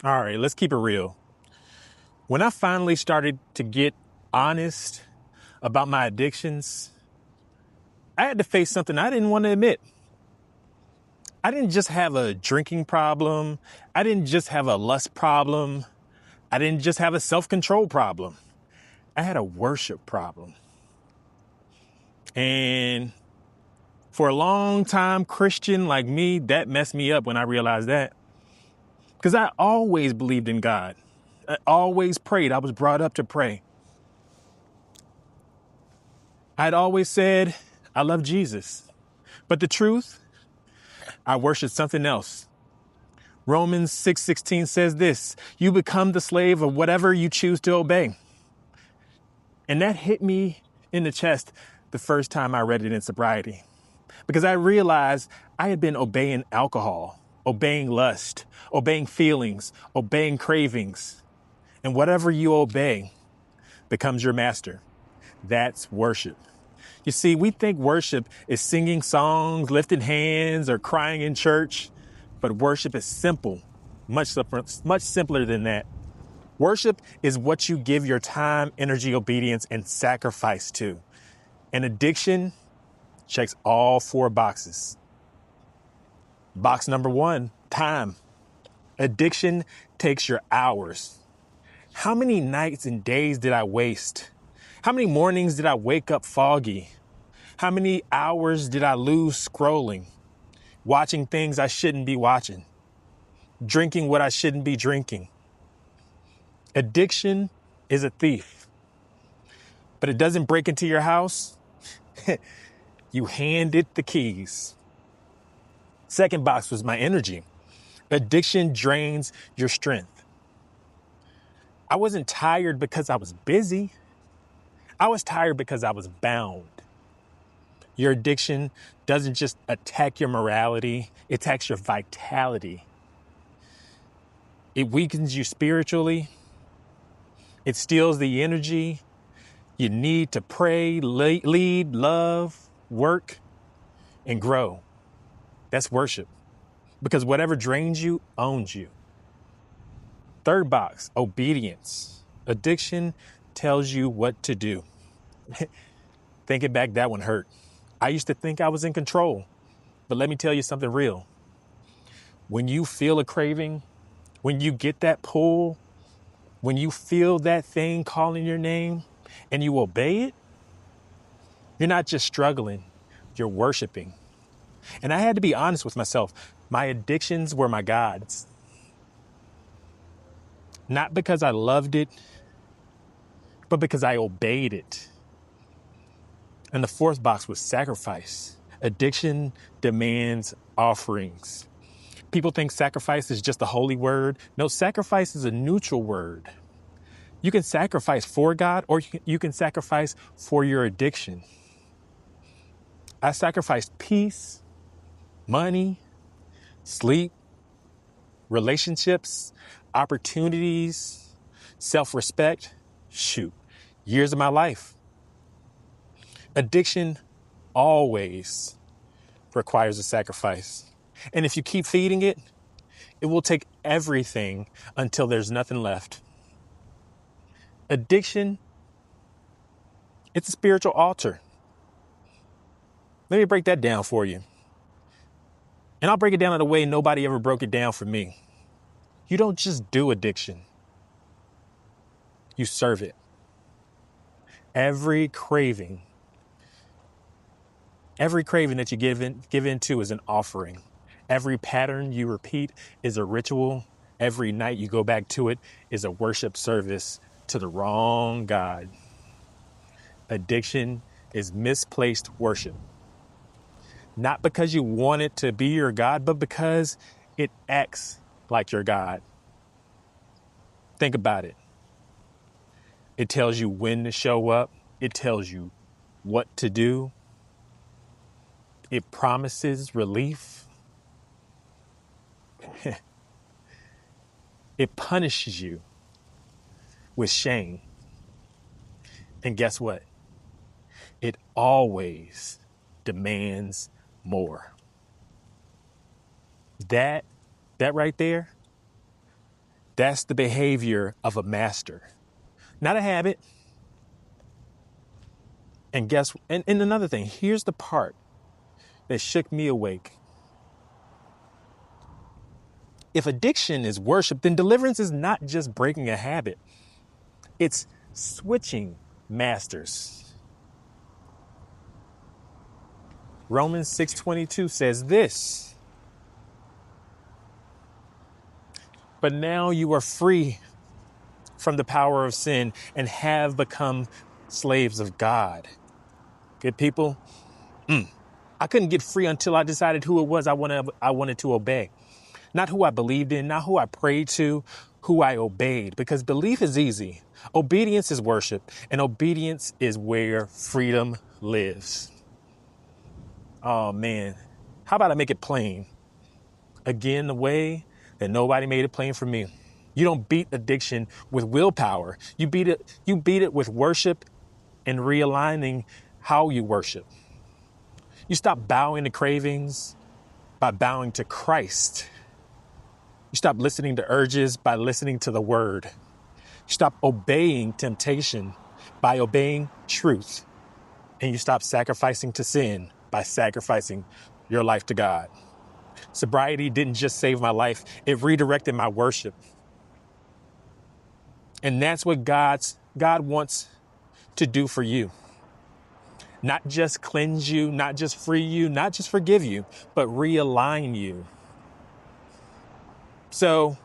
All right, let's keep it real. When I finally started to get honest about my addictions, I had to face something I didn't want to admit. I didn't just have a drinking problem. I didn't just have a lust problem. I didn't just have a self-control problem. I had a worship problem. And for a long time, Christian like me, that messed me up when I realized that. Because I always believed in God. I always prayed. I was brought up to pray. I'd always said, I love Jesus. But the truth, I worshiped something else. Romans 6:16 says this, you become the slave of whatever you choose to obey. And that hit me in the chest the first time I read it in sobriety. Because I realized I had been obeying alcohol, obeying lust, obeying feelings, obeying cravings. And whatever you obey becomes your master. That's worship. You see, we think worship is singing songs, lifting hands, or crying in church. But worship is simple, much simpler than that. Worship is what you give your time, energy, obedience, and sacrifice to. And addiction checks all four boxes. Box number one, time. Addiction takes your hours. How many nights and days did I waste? How many mornings did I wake up foggy? How many hours did I lose scrolling, watching things I shouldn't be watching, drinking what I shouldn't be drinking? Addiction is a thief, but it doesn't break into your house. You hand it the keys. Second box was my energy. Addiction drains your strength. I wasn't tired because I was busy. I was tired because I was bound. Your addiction doesn't just attack your morality, it attacks your vitality. It weakens you spiritually. It steals the energy you need to pray, lead, love, work, and grow. That's worship. Because whatever drains you owns you. Third box, obedience. Addiction tells you what to do. Thinking back, that one hurt. I used to think I was in control. But let me tell you something real. When you feel a craving, when you get that pull, when you feel that thing calling your name and you obey it, you're not just struggling, you're worshiping. And I had to be honest with myself. My addictions were my gods. Not because I loved it, but because I obeyed it. And the fourth box was sacrifice. Addiction demands offerings. People think sacrifice is just a holy word. No, sacrifice is a neutral word. You can sacrifice for God or you can sacrifice for your addiction. I sacrificed peace, money, sleep, relationships, opportunities, self-respect. Shoot, years of my life. Addiction always requires a sacrifice. And if you keep feeding it, it will take everything until there's nothing left. Addiction, it's a spiritual altar. Let me break that down for you. And I'll break it down in a way nobody ever broke it down for me. You don't just do addiction. You serve it. Every craving that you give into is an offering. Every pattern you repeat is a ritual. Every night you go back to it is a worship service to the wrong God. Addiction is misplaced worship. Not because you want it to be your God, but because it acts like your God. Think about it. It tells you when to show up. It tells you what to do. It promises relief. It punishes you with shame. And guess what? It always demands more. That right there, That's the behavior of a master, not a habit. And another thing, here's the part that shook me awake. If addiction is worship, then deliverance is not just breaking a habit. It's switching masters. Romans 6:22 says this. But now you are free from the power of sin and have become slaves of God. Good people. I couldn't get free until I decided who it was I wanted to obey. Not who I believed in, not who I prayed to, who I obeyed. Because belief is easy. Obedience is worship. And obedience is where freedom lives. Oh, man. How about I make it plain? Again, the way that nobody made it plain for me. You don't beat addiction with willpower. You beat it with worship and realigning how you worship. You stop bowing to cravings by bowing to Christ. You stop listening to urges by listening to the word. You stop obeying temptation by obeying truth. And you stop sacrificing to sin by sacrificing your life to God. Sobriety didn't just save my life. It redirected my worship. And that's what God wants to do for you. Not just cleanse you, not just free you, not just forgive you, but realign you. So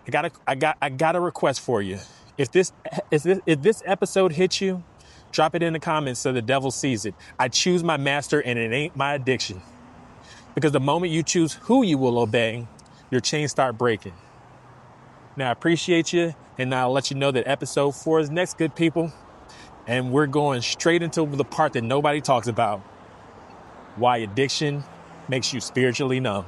I got a request for you. If this episode hits you, drop it in the comments so the devil sees it. I choose my master and it ain't my addiction. Because the moment you choose who you will obey, your chains start breaking. Now, I appreciate you, and I'll let you know that episode 4 is next, good people. And we're going straight into the part that nobody talks about. Why addiction makes you spiritually numb.